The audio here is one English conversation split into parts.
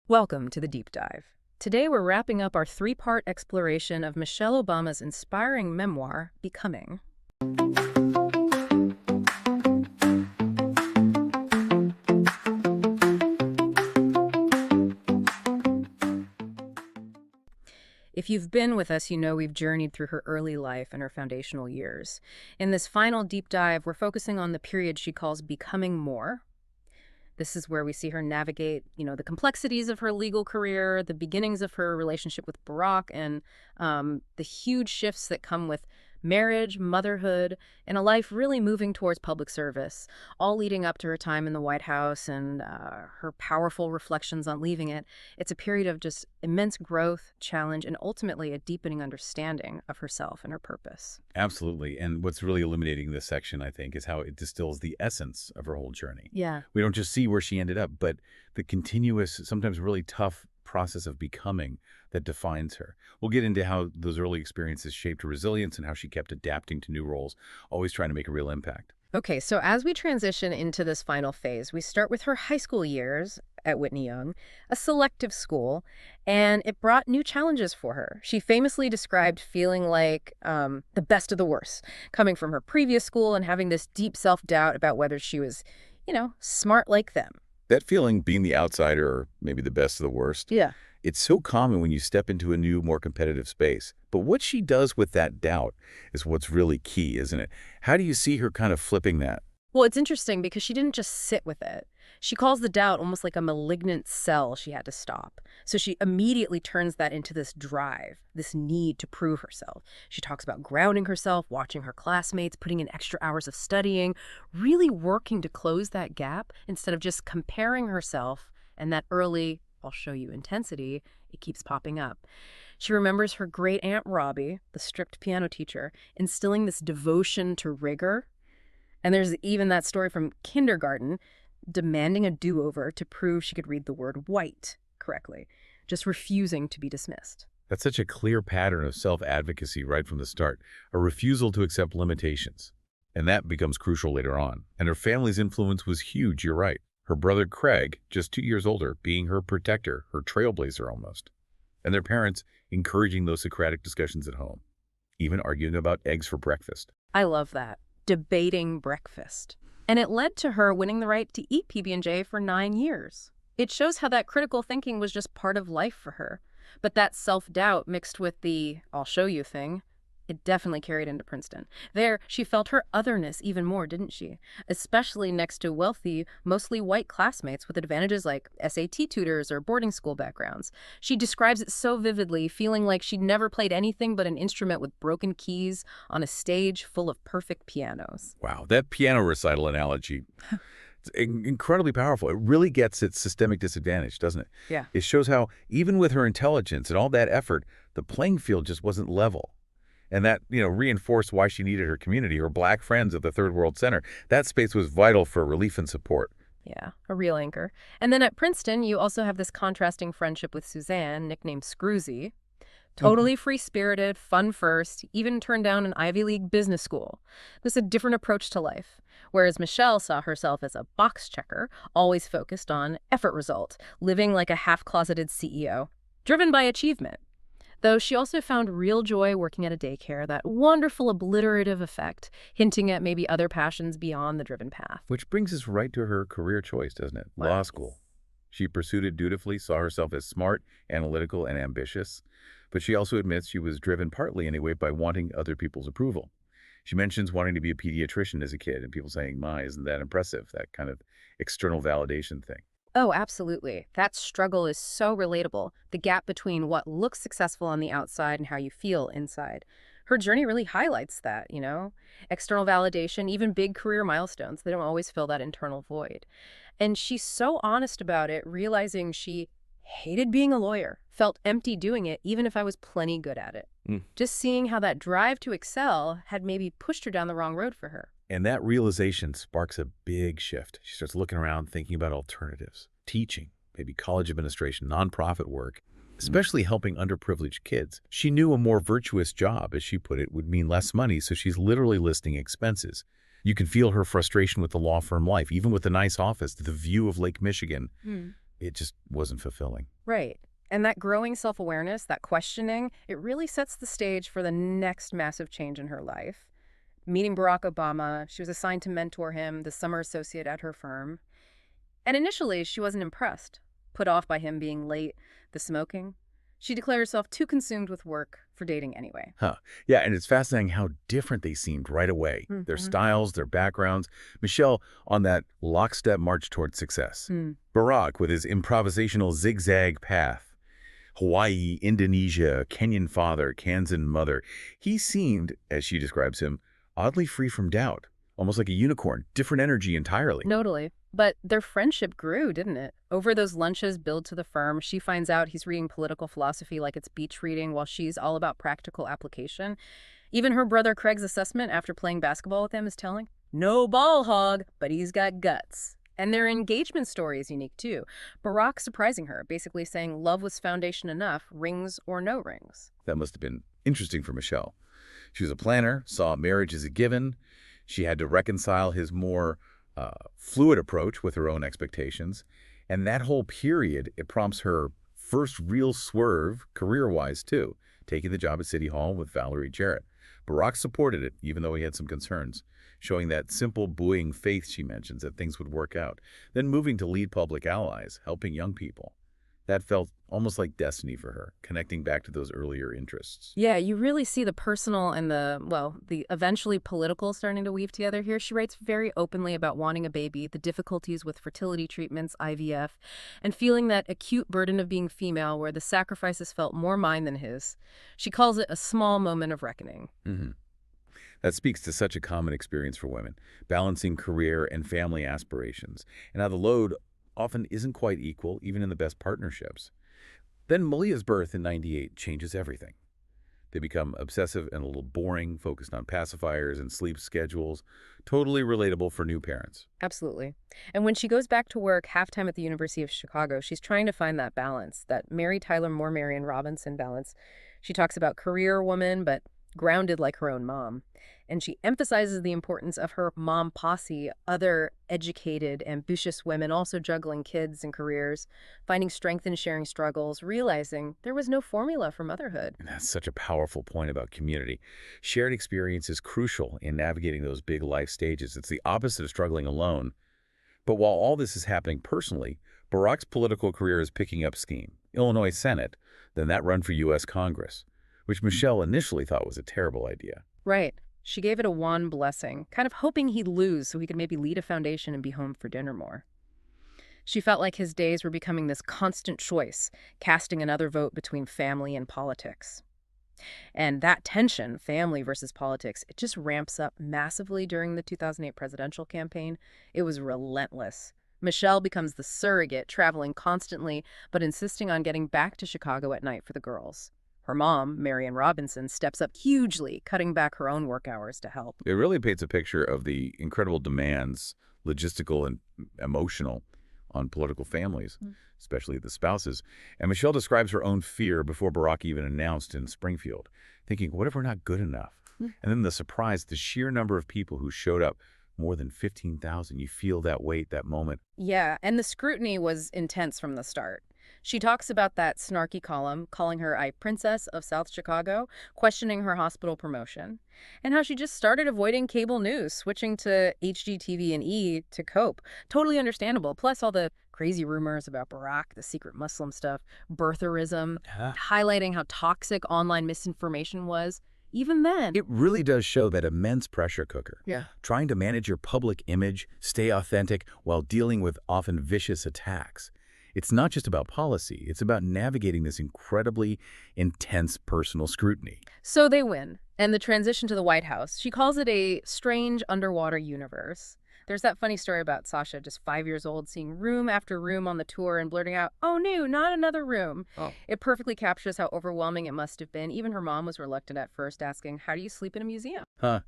Welcome to the Deep Dive. Today we're wrapping up our three-part exploration of Michelle Obama's inspiring memoir, Becoming. If you've been with us, you know we've journeyed through her early life and her foundational years. In this final deep dive, we're focusing on the period she calls Becoming More. This is where we see her navigate, the complexities of her legal career, the beginnings of her relationship with Barack, and the huge shifts that come with marriage, motherhood, and a life really moving towards public service, all leading up to her time in the White House and her powerful reflections on leaving it. It's a period of just immense growth, challenge, and ultimately a deepening understanding of herself and her purpose. Absolutely. And what's really illuminating this section, I think, is how it distills the essence of her whole journey. Yeah. We don't just see where she ended up, but the continuous, sometimes really tough process of becoming that defines her. We'll get into how those early experiences shaped her resilience and how she kept adapting to new roles, always trying to make a real impact. Okay, so as we transition into this final phase, we start with her high school years at Whitney Young, a selective school, and it brought new challenges for her. She famously described feeling like the best of the worst, coming from her previous school and having this deep self-doubt about whether she was, smart like them. That feeling, being the outsider or maybe the best of the worst, Yeah. it's so common when you step into a new, more competitive space. But what she does with that doubt is what's really key, isn't it? How do you see her kind of flipping that? Well, it's interesting because she didn't just sit with it. She calls the doubt almost like a malignant cell she had to stop. So she immediately turns that into this drive, this need to prove herself. She talks about grounding herself, watching her classmates, putting in extra hours of studying, really working to close that gap instead of just comparing herself. And that early, I'll show you intensity, it keeps popping up. She remembers her great Aunt Robbie, the strict piano teacher, instilling this devotion to rigor. And there's even that story from kindergarten, demanding a do-over to prove she could read the word white correctly, just refusing to be dismissed. That's such a clear pattern of self-advocacy right from the start, a refusal to accept limitations. And that becomes crucial later on. And her family's influence was huge, you're right. Her brother Craig, just 2 years older, being her protector, her trailblazer almost. And their parents encouraging those Socratic discussions at home, even arguing about eggs for breakfast. I love that. Debating breakfast. And it led to her winning the right to eat PB&J for 9 years. It shows how that critical thinking was just part of life for her. But that self-doubt mixed with the I'll show you thing, it definitely carried into Princeton. There, she felt her otherness even more, didn't she? Especially next to wealthy, mostly white classmates with advantages like SAT tutors or boarding school backgrounds. She describes it so vividly, feeling like she'd never played anything but an instrument with broken keys on a stage full of perfect pianos. Wow, that piano recital analogy, it's incredibly powerful. It really gets at systemic disadvantage, doesn't it? Yeah. It shows how, even with her intelligence and all that effort, the playing field just wasn't level. And that, reinforced why she needed her community, her Black friends at the Third World Center. That space was vital for relief and support. Yeah, a real anchor. And then at Princeton, you also have this contrasting friendship with Suzanne, nicknamed Scroozy. Totally free-spirited, fun first, even turned down an Ivy League business school. This is a different approach to life. Whereas Michelle saw herself as a box checker, always focused on effort result, living like a half-closeted CEO, driven by achievement. Though she also found real joy working at a daycare, that wonderful obliterative effect, hinting at maybe other passions beyond the driven path. Which brings us right to her career choice, doesn't it? Wow. Law school. She pursued it dutifully, saw herself as smart, analytical, and ambitious. But she also admits she was driven partly anyway by wanting other people's approval. She mentions wanting to be a pediatrician as a kid and people saying, "My, isn't that impressive?" That kind of external validation thing. Oh, absolutely. That struggle is so relatable. The gap between what looks successful on the outside and how you feel inside. Her journey really highlights that, External validation, even big career milestones, they don't always fill that internal void. And she's so honest about it, realizing she hated being a lawyer, felt empty doing it, even if I was plenty good at it. Just seeing how that drive to excel had maybe pushed her down the wrong road for her. And that realization sparks a big shift. She starts looking around, thinking about alternatives, teaching, maybe college administration, nonprofit work, especially helping underprivileged kids. She knew a more virtuous job, as she put it, would mean less money, so she's literally listing expenses. You can feel her frustration with the law firm life, even with the nice office, the view of Lake Michigan. it just wasn't fulfilling. Right. And that growing self-awareness, that questioning, it really sets the stage for the next massive change in her life. Meeting Barack Obama, she was assigned to mentor him, the summer associate at her firm. And initially, she wasn't impressed, put off by him being late, the smoking. She declared herself too consumed with work for dating anyway. Huh. Yeah, and it's fascinating how different they seemed right away. Their Mm-hmm. styles, their backgrounds. Michelle on that lockstep march toward success. Barack with his improvisational zigzag path. Hawaii, Indonesia, Kenyan father, Kansan mother. He seemed, as she describes him, oddly free from doubt. Almost like a unicorn. Different energy entirely. Totally. But their friendship grew, didn't it? Over those lunches billed to the firm, she finds out he's reading political philosophy like it's beach reading while she's all about practical application. Even her brother Craig's assessment after playing basketball with him is telling. No ball hog, but he's got guts. And their engagement story is unique too. Barack surprising her, basically saying love was foundation enough, rings or no rings. That must have been interesting for Michelle. She was a planner, saw marriage as a given. She had to reconcile his more fluid approach with her own expectations. And that whole period, it prompts her first real swerve, career-wise too, taking the job at City Hall with Valerie Jarrett. Barack supported it, even though he had some concerns, showing that simple buoying faith she mentions that things would work out. Then moving to lead public allies, helping young people. That felt almost like destiny for her, connecting back to those earlier interests. Yeah, you really see the personal and the eventually political starting to weave together here. She writes very openly about wanting a baby, the difficulties with fertility treatments, IVF, and feeling that acute burden of being female where the sacrifices felt more mine than his. She calls it a small moment of reckoning. That speaks to such a common experience for women, balancing career and family aspirations, and how the load often isn't quite equal, even in the best partnerships. Then Malia's birth in '98 changes everything. They become obsessive and a little boring, focused on pacifiers and sleep schedules, totally relatable for new parents. Absolutely. And when she goes back to work half-time at the University of Chicago, she's trying to find that balance, that Mary Tyler Moore Marion Robinson balance. She talks about career woman, but grounded like her own mom. And she emphasizes the importance of her mom posse, other educated, ambitious women also juggling kids and careers, finding strength in sharing struggles, realizing there was no formula for motherhood. And that's such a powerful point about community. Shared experience is crucial in navigating those big life stages. It's the opposite of struggling alone. But while all this is happening personally, Barack's political career is picking up steam. Illinois Senate, then that run for U.S. Congress, which Michelle initially thought was a terrible idea. Right. She gave it a wan blessing, kind of hoping he'd lose so he could maybe lead a foundation and be home for dinner more. She felt like his days were becoming this constant choice, casting another vote between family and politics. And that tension, family versus politics, it just ramps up massively during the 2008 presidential campaign. It was relentless. Michelle becomes the surrogate, traveling constantly, but insisting on getting back to Chicago at night for the girls. Her mom, Marion Robinson, steps up hugely, cutting back her own work hours to help. It really paints a picture of the incredible demands, logistical and emotional, on political families, especially the spouses. And Michelle describes her own fear before Barack even announced in Springfield, thinking, what if we're not good enough? And then the surprise, the sheer number of people who showed up, more than 15,000. You feel that weight, that moment. Yeah, and the scrutiny was intense from the start. She talks about that snarky column, calling her a princess of South Chicago, questioning her hospital promotion, and how she just started avoiding cable news, switching to HGTV and E to cope. Totally understandable. Plus all the crazy rumors about Barack, the secret Muslim stuff, birtherism, highlighting how toxic online misinformation was. Even then, It really does show that immense pressure cooker. Yeah. Trying to manage your public image, stay authentic, while dealing with often vicious attacks. It's not just about policy. It's about navigating this incredibly intense personal scrutiny. So they win. And the transition to the White House, she calls it a strange underwater universe. There's that funny story about Sasha, just 5 years old, seeing room after room on the tour and blurting out, "Oh no, not another room." Oh. It perfectly captures how overwhelming it must have been. Even her mom was reluctant at first, asking, "How do you sleep in a museum?" Huh.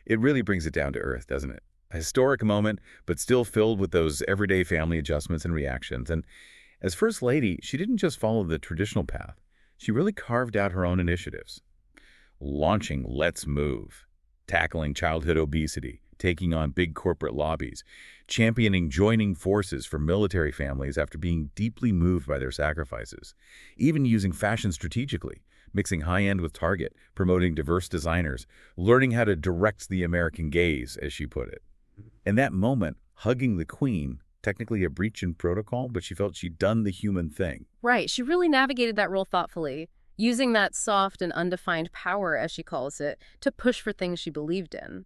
It really brings it down to earth, doesn't it? A historic moment, but still filled with those everyday family adjustments and reactions. And as First Lady, she didn't just follow the traditional path. She really carved out her own initiatives. Launching Let's Move, tackling childhood obesity, taking on big corporate lobbies, championing joining forces for military families after being deeply moved by their sacrifices, even using fashion strategically, mixing high-end with Target, promoting diverse designers, learning how to direct the American gaze, as she put it. In that moment, hugging the queen, technically a breach in protocol, but she felt she'd done the human thing. Right, she really navigated that role thoughtfully, using that soft and undefined power, as she calls it, to push for things she believed in.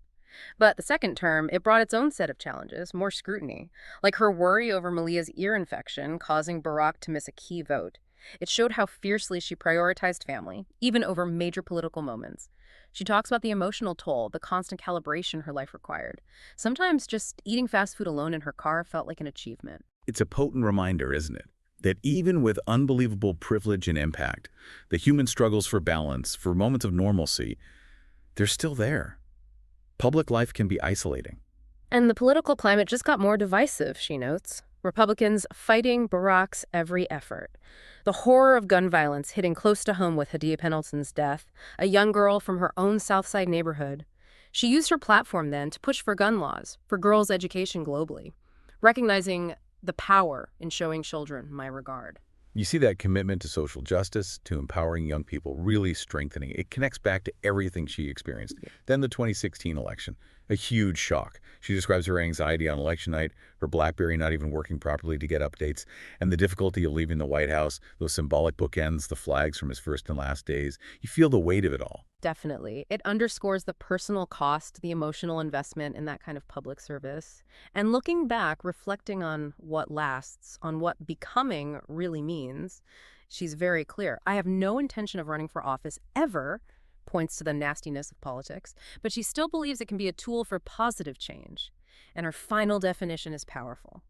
But the second term, it brought its own set of challenges, more scrutiny, like her worry over Malia's ear infection causing Barack to miss a key vote. It showed how fiercely she prioritized family, even over major political moments. She talks about the emotional toll, the constant calibration her life required. Sometimes just eating fast food alone in her car felt like an achievement. It's a potent reminder, isn't it? That even with unbelievable privilege and impact, the human struggles for balance, for moments of normalcy, they're still there. Public life can be isolating. And the political climate just got more divisive, she notes. Republicans fighting Barack's every effort. The horror of gun violence hitting close to home with Hadia Pendleton's death, a young girl from her own South Side neighborhood. She used her platform then to push for gun laws, for girls' education globally, recognizing the power in showing children my regard. You see that commitment to social justice, to empowering young people, really strengthening. It connects back to everything she experienced. Then the 2016 election, a huge shock. She describes her anxiety on election night, her BlackBerry not even working properly to get updates, and the difficulty of leaving the White House, those symbolic bookends, the flags from his first and last days. You feel the weight of it all. Definitely. It underscores the personal cost, the emotional investment in that kind of public service. And looking back, reflecting on what lasts, on what becoming really means, she's very clear. I have no intention of running for office ever, points to the nastiness of politics, but she still believes it can be a tool for positive change. And her final definition is powerful.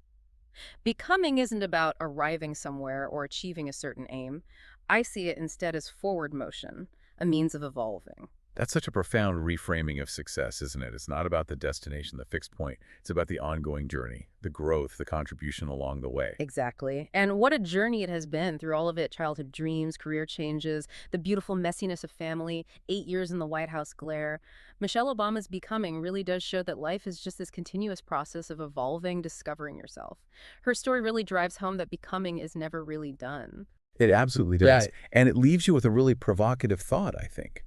Becoming isn't about arriving somewhere or achieving a certain aim. I see it instead as forward motion, a means of evolving. That's such a profound reframing of success, isn't it? It's not about the destination, the fixed point. It's about the ongoing journey, the growth, the contribution along the way. Exactly. And what a journey it has been through all of it. Childhood dreams, career changes, the beautiful messiness of family, 8 years in the White House glare. Michelle Obama's becoming really does show that life is just this continuous process of evolving, discovering yourself. Her story really drives home that becoming is never really done. It absolutely does. And it leaves you with a really provocative thought, I think.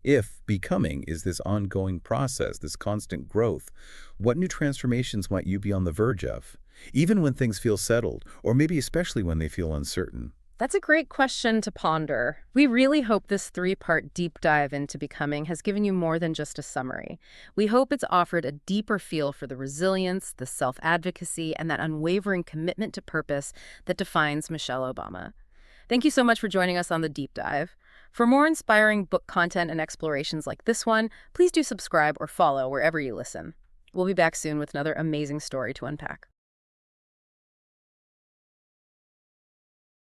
If becoming is this ongoing process, this constant growth, what new transformations might you be on the verge of, even when things feel settled, or maybe especially when they feel uncertain? That's a great question to ponder. We really hope this 3-part deep dive into becoming has given you more than just a summary. We hope it's offered a deeper feel for the resilience, the self-advocacy, and that unwavering commitment to purpose that defines Michelle Obama. Thank you so much for joining us on the deep dive. For more inspiring book content and explorations like this one, please do subscribe or follow wherever you listen. We'll be back soon with another amazing story to unpack.